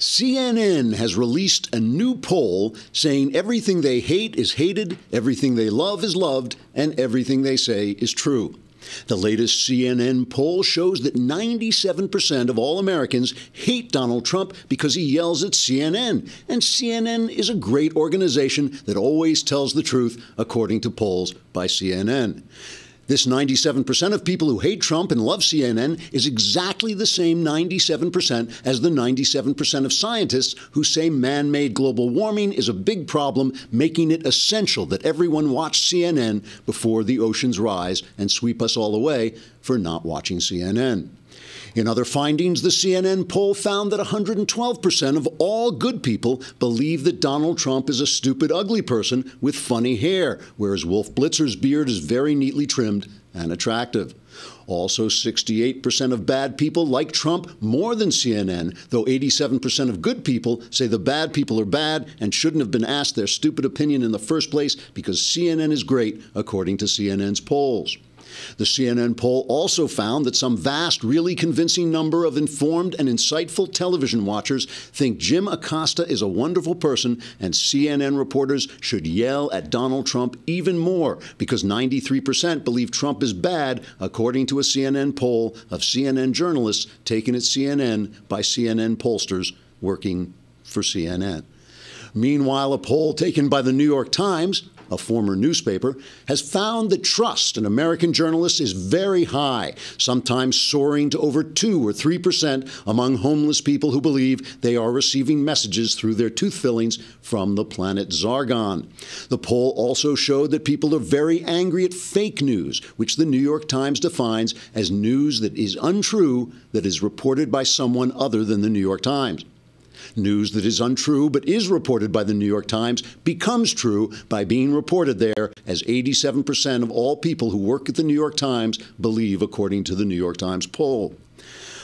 CNN has released a new poll saying everything they hate is hated, everything they love is loved, and everything they say is true. The latest CNN poll shows that 97% of all Americans hate Donald Trump because he yells at CNN. And CNN is a great organization that always tells the truth, according to polls by CNN. This 97% of people who hate Trump and love CNN is exactly the same 97% as the 97% of scientists who say man-made global warming is a big problem, making it essential that everyone watch CNN before the oceans rise and sweep us all away for not watching CNN. In other findings, the CNN poll found that 112% of all good people believe that Donald Trump is a stupid, ugly person with funny hair, whereas Wolf Blitzer's beard is very neatly trimmed and attractive. Also, 68% of bad people like Trump more than CNN, though 87% of good people say the bad people are bad and shouldn't have been asked their stupid opinion in the first place because CNN is great, according to CNN's polls. The CNN poll also found that some vast, really convincing number of informed and insightful television watchers think Jim Acosta is a wonderful person, and CNN reporters should yell at Donald Trump even more because 93% believe Trump is bad, according to a CNN poll of CNN journalists taken at CNN by CNN pollsters working for CNN. Meanwhile, a poll taken by the New York Times, a former newspaper, has found that trust in American journalists is very high, sometimes soaring to over 2 or 3% among homeless people who believe they are receiving messages through their tooth fillings from the planet Zargon. The poll also showed that people are very angry at fake news, which the New York Times defines as news that is untrue that is reported by someone other than the New York Times. News that is untrue but is reported by the New York Times becomes true by being reported there, as 87% of all people who work at the New York Times believe, according to the New York Times poll.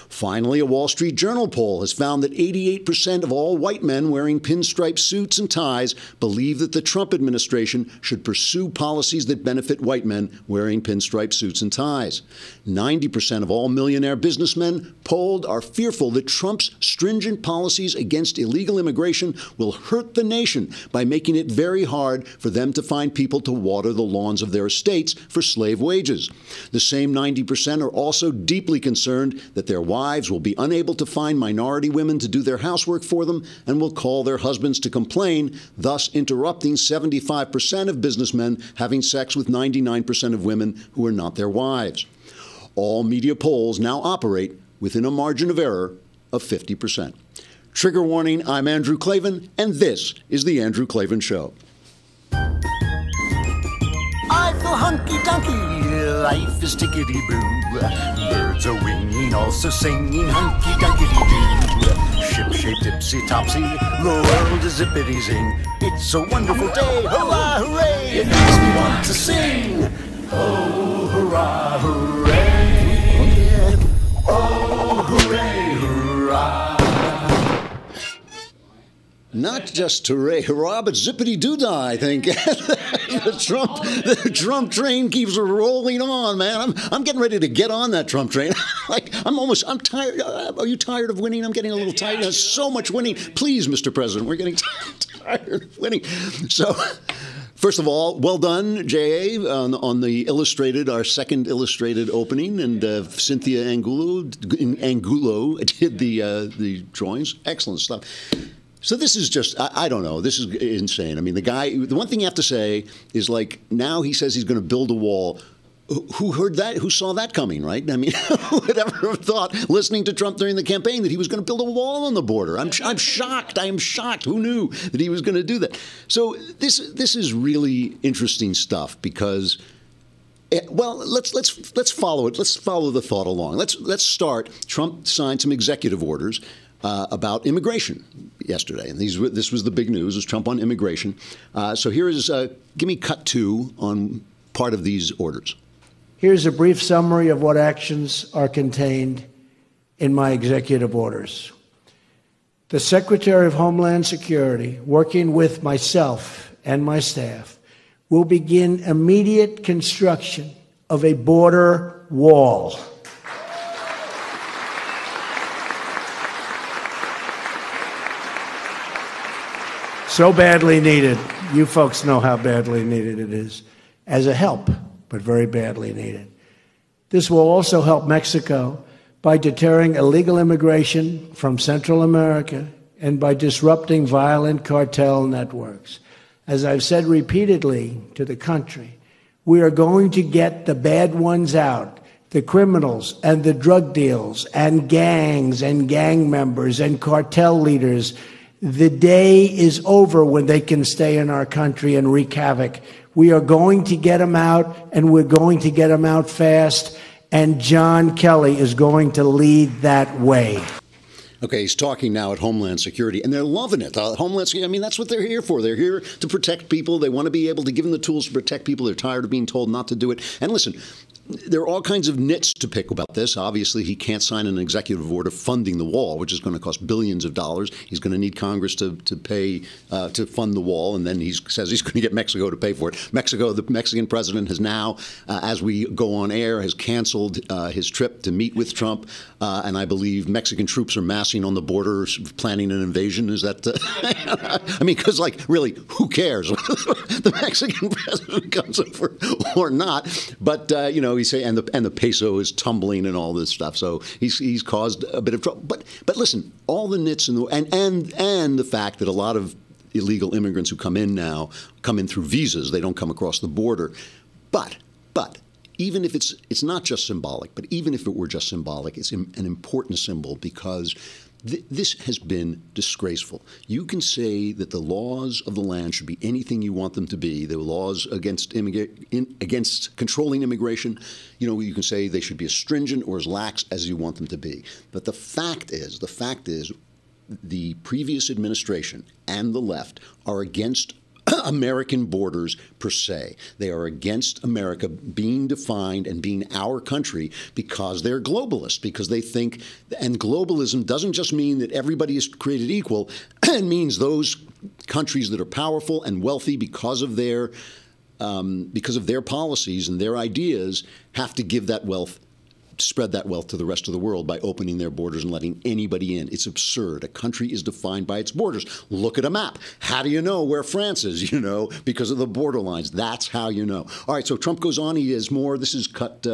Finally, a Wall Street Journal poll has found that 88% of all white men wearing pinstripe suits and ties believe that the Trump administration should pursue policies that benefit white men wearing pinstripe suits and ties. 90% of all millionaire businessmen polled are fearful that Trump's stringent policies against illegal immigration will hurt the nation by making it very hard for them to find people to water the lawns of their estates for slave wages. The same 90% are also deeply concerned that their wives will be unable to find minority women to do their housework for them and will call their husbands to complain, thus interrupting 75% of businessmen having sex with 99% of women who are not their wives. All media polls now operate within a margin of error of 50%. Trigger warning, I'm Andrew Klavan, and this is The Andrew Klavan Show. I feel hunky-dunky, life is tickety-boo. Birds are winging, also singing hunky-dunky-doo. Ship-shape, tipsy-topsy, the world is zippity-zing. It's a wonderful day, hurrah, hooray! It makes me want to sing. Oh, hurrah, hooray! Oh, hooray, hurrah! Not just hooray, hurrah, but zippity-doo-dah, I think. The Trump train keeps rolling on, man. I'm getting ready to get on that Trump train. I'm tired. Are you tired of winning? I'm getting a little tired. There's so much winning. Please, Mr. President, we're getting tired of winning. So, first of all, well done, J.A., on the illustrated, our second illustrated opening, and Cynthia Angulo did the drawings. Excellent stuff. So this is just, I don't know, this is insane. I mean, the one thing you have to say is, like, now he says he's going to build a wall. Who heard that? Who saw that coming, right? I mean, who would ever have thought, listening to Trump during the campaign, that he was going to build a wall on the border? I'm shocked. I am shocked. Who knew that he was going to do that? So this is really interesting stuff because, well, let's follow it. Let's follow the thought along. Let's start. Trump signed some executive orders about immigration yesterday, and this was the big news, was Trump on immigration. So here is, give me cut 2 on part of these orders. Here's a brief summary of what actions are contained in my executive orders. The Secretary of Homeland Security, working with myself and my staff, will begin immediate construction of a border wall. So badly needed. You folks know how badly needed it is. As a help, but very badly needed. This will also help Mexico by deterring illegal immigration from Central America and by disrupting violent cartel networks. As I've said repeatedly to the country, we are going to get the bad ones out, the criminals and the drug deals and gangs and gang members and cartel leaders. The day is over when they can stay in our country and wreak havoc. We are going to get them out, and we're going to get them out fast, and John Kelly is going to lead that way. Okay, he's talking now at Homeland Security, and they're loving it. Homeland Security, I mean, that's what they're here for. They're here to protect people. They want to be able to give them the tools to protect people. They're tired of being told not to do it. And listen, there are all kinds of nits to pick about this. Obviously, he can't sign an executive order funding the wall, which is going to cost billions of dollars. He's going to need Congress to pay to fund the wall, and then he says he's going to get Mexico to pay for it. Mexico, the Mexican president has now, as we go on air, has canceled his trip to meet with Trump, and I believe Mexican troops are massing on the border, planning an invasion. Is that? I mean, because really, who cares? The Mexican president comes over or not? But he say, and the peso is tumbling and all this stuff. So he's caused a bit of trouble. But listen, all the nits and the fact that a lot of illegal immigrants who come in now come in through visas. They don't come across the border. But even if it's not just symbolic, but even if it were just symbolic, it's an important symbol because this has been disgraceful. You can say that the laws of the land should be anything you want them to be. The laws against controlling immigration, you can say they should be as stringent or as lax as you want them to be. But the fact is, the previous administration and the left are against American borders per se. They are against America being defined and being our country because they're globalist, because they think, and globalism doesn't just mean that everybody is created equal. It means those countries that are powerful and wealthy because of their policies and their ideas have to give that wealth, spread that wealth to the rest of the world by opening their borders and letting anybody in. It's absurd. A country is defined by its borders. Look at a map. How do you know where France is? Because of the border lines. That's how you know. All right, so Trump goes on. He has more. This is cut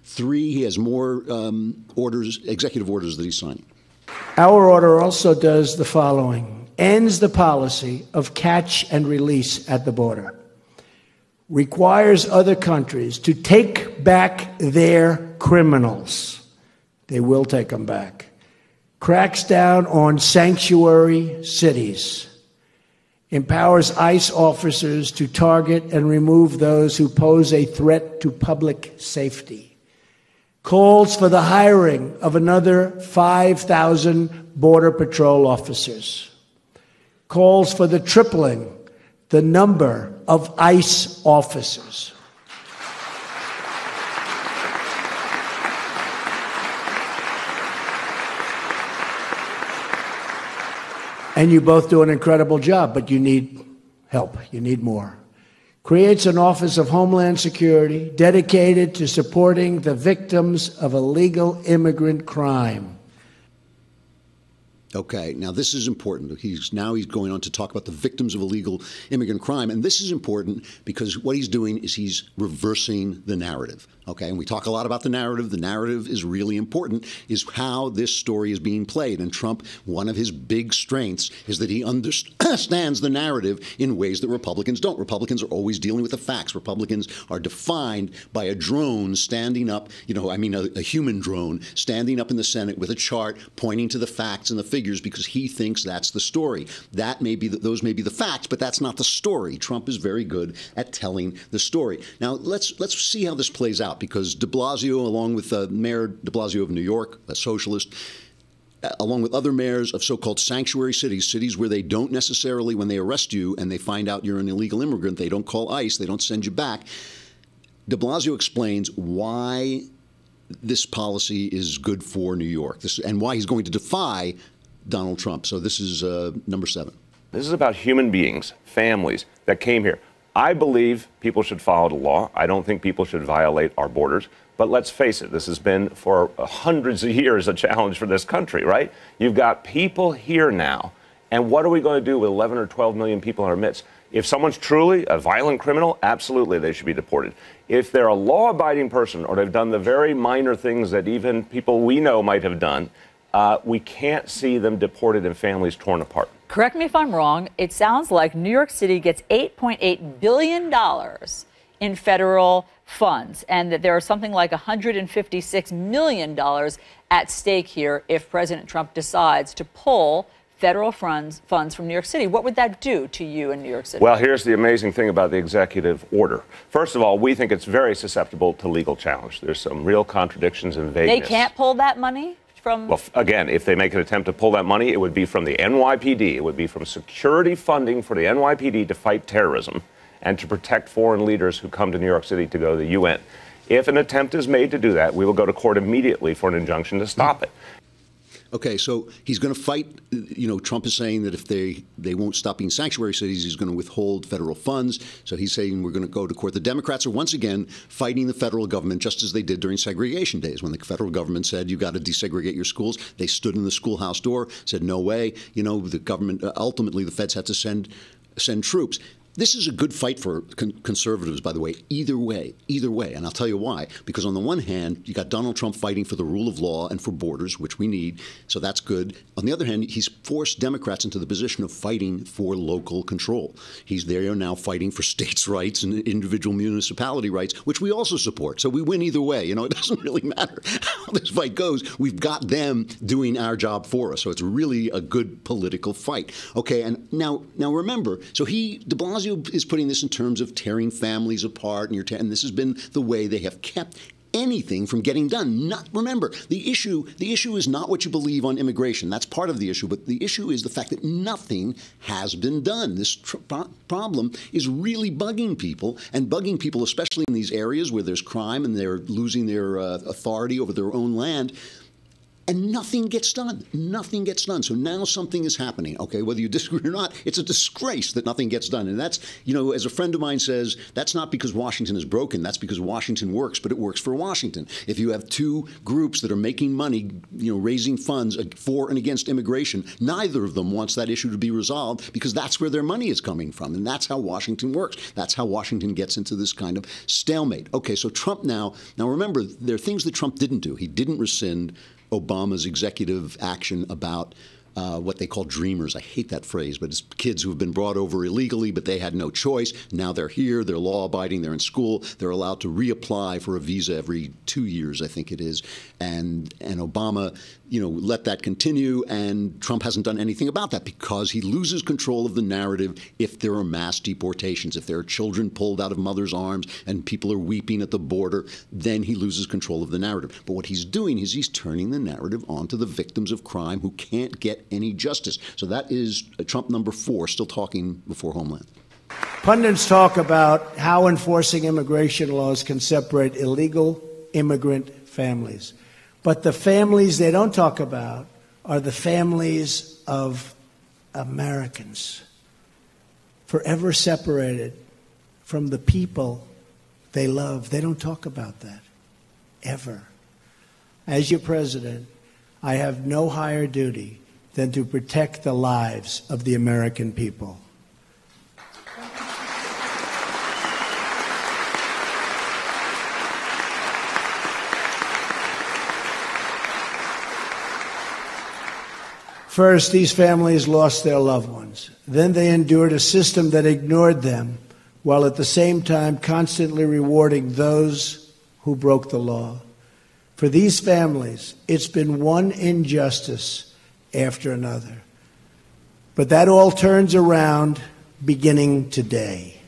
3. He has more executive orders that he's signing. Our order also does the following. Ends the policy of catch and release at the border. Requires other countries to take back their criminals. They will take them back. Cracks down on sanctuary cities. Empowers ICE officers to target and remove those who pose a threat to public safety. Calls for the hiring of another 5,000 Border Patrol officers. Calls for the tripling the number of ICE officers. And you both do an incredible job, but you need help. You need more. Creates an Office of Homeland Security dedicated to supporting the victims of illegal immigrant crime. Okay, now this is important. He's going on to talk about the victims of illegal immigrant crime, and this is important because what he's doing is he's reversing the narrative. Okay, and we talk a lot about the narrative. The narrative is really important, is how this story is being played. And Trump, one of his big strengths is that he understands the narrative in ways that Republicans don't. Republicans are always dealing with the facts. Republicans are defined by a drone standing up, a human drone standing up in the Senate with a chart pointing to the facts and the figures because he thinks that's the story. Those may be the facts, but that's not the story. Trump is very good at telling the story. Now, let's see how this plays out. Because de Blasio, along with Mayor de Blasio of New York, a socialist, along with other mayors of so-called sanctuary cities where they don't necessarily, when they arrest you and they find out you're an illegal immigrant, they don't call ICE, they don't send you back. De Blasio explains why this policy is good for New York and why he's going to defy Donald Trump. So this is number 7. This is about human beings, families that came here. I believe people should follow the law. I don't think people should violate our borders. But let's face it, this has been for hundreds of years a challenge for this country, right? You've got people here now And what are we going to do with 11 or 12 million people in our midst? If someone's truly a violent criminal, absolutely they should be deported. If they're a law-abiding person or they've done the very minor things that even people we know might have done, we can't see them deported and families torn apart. Correct me if I'm wrong. It sounds like New York City gets $8.8 billion in federal funds, and that there are something like $156 million at stake here if President Trump decides to pull federal funds from New York City. What would that do to you in New York City? Well, here's the amazing thing about the executive order. First of all, we think it's very susceptible to legal challenge. There's some real contradictions and vagueness. They can't pull that money from... Well, again, if they make an attempt to pull that money, it would be from the NYPD. It would be from security funding for the NYPD to fight terrorism and to protect foreign leaders who come to New York City to go to the UN. If an attempt is made to do that, we will go to court immediately for an injunction to stop it. Okay, so he's going to fight. You know, Trump is saying that if they won't stop being sanctuary cities, he's going to withhold federal funds. So he's saying we're going to go to court. The Democrats are once again fighting the federal government, just as they did during segregation days, when the federal government said you've got to desegregate your schools. They stood in the schoolhouse door, said no way. You know, the government ultimately the feds had to send troops. This is a good fight for conservatives, by the way, either way. And I'll tell you why. Because on the one hand, you got Donald Trump fighting for the rule of law and for borders, which we need. So that's good. On the other hand, he's forced Democrats into the position of fighting for local control. He's there now fighting for states' rights and individual municipality rights, which we also support. So we win either way. You know, it doesn't really matter how this fight goes. We've got them doing our job for us. So it's really a good political fight. Okay, and now remember, so de Blasio is putting this in terms of tearing families apart, and this has been the way they have kept anything from getting done. Remember, the issue is not what you believe on immigration. That's part of the issue, but the issue is the fact that nothing has been done. This problem is really bugging people, especially in these areas where there's crime and they're losing their authority over their own land. And nothing gets done. Nothing gets done. So now something is happening. Okay, whether you disagree or not, it's a disgrace that nothing gets done. And that's, you know, as a friend of mine says, that's not because Washington is broken. That's because Washington works, but it works for Washington. If you have two groups that are making money, you know, raising funds for and against immigration, neither of them wants that issue to be resolved because that's where their money is coming from. And that's how Washington works. That's how Washington gets into this kind of stalemate. Okay, so Trump now remember, there are things that Trump didn't do. He didn't rescind Obama's executive action about what they call dreamers. I hate that phrase, but it's kids who have been brought over illegally, but they had no choice. Now they're here, they're law-abiding, they're in school, they're allowed to reapply for a visa every 2 years, I think it is. And Obama, you know, let that continue, and Trump hasn't done anything about that because he loses control of the narrative if there are mass deportations. If there are children pulled out of mothers' arms and people are weeping at the border, then he loses control of the narrative. But what he's doing is he's turning the narrative onto the victims of crime who can't get any justice. So that is Trump number 4, still talking before Homeland. Pundits talk about how enforcing immigration laws can separate illegal immigrant families. But the families they don't talk about are the families of Americans, forever separated from the people they love. They don't talk about that, ever. As your president, I have no higher duty than to protect the lives of the American people. First, these families lost their loved ones. Then they endured a system that ignored them, while at the same time constantly rewarding those who broke the law. For these families, it's been one injustice after another. But that all turns around beginning today.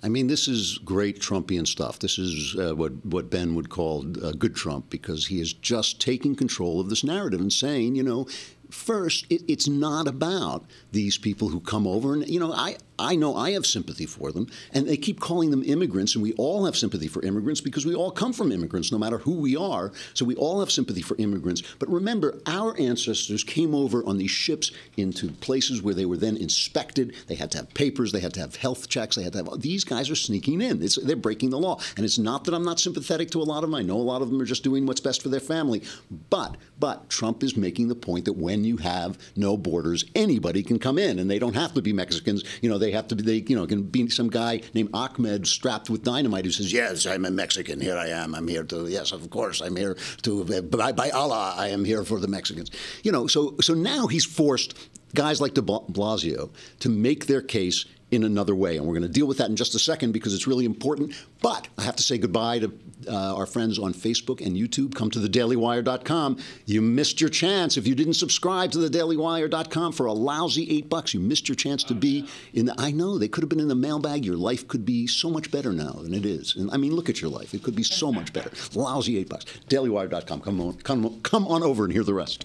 I mean, this is great Trumpian stuff. This is what Ben would call good Trump, because he is just taking control of this narrative and saying, you know, first, it's not about these people who come over. And, you know, I know I have sympathy for them, and they keep calling them immigrants, and we all have sympathy for immigrants because we all come from immigrants, no matter who we are. So we all have sympathy for immigrants. But remember, our ancestors came over on these ships into places where they were then inspected. They had to have papers. They had to have health checks. They had to have. These guys are sneaking in. They're breaking the law. And it's not that I'm not sympathetic to a lot of them. I know a lot of them are just doing what's best for their family. But Trump is making the point that when you have no borders, anybody can come in, and they don't have to be Mexicans. They have to be. It can be some guy named Ahmed strapped with dynamite who says, "Yes, I'm a Mexican. Here I am. I'm here to. Yes, of course, I'm here to. By Allah, I am here for the Mexicans." So now he's forced guys like de Blasio to make their case in another way. And we're going to deal with that in just a second because it's really important. But I have to say goodbye to our friends on Facebook and YouTube. Come to thedailywire.com. You missed your chance. If you didn't subscribe to thedailywire.com for a lousy $8, you missed your chance to be in the, I know, they could have been in the mailbag. Your life could be so much better now than it is. And I mean, look at your life. It could be so much better. Lousy $8. Dailywire.com. Come on over and hear the rest.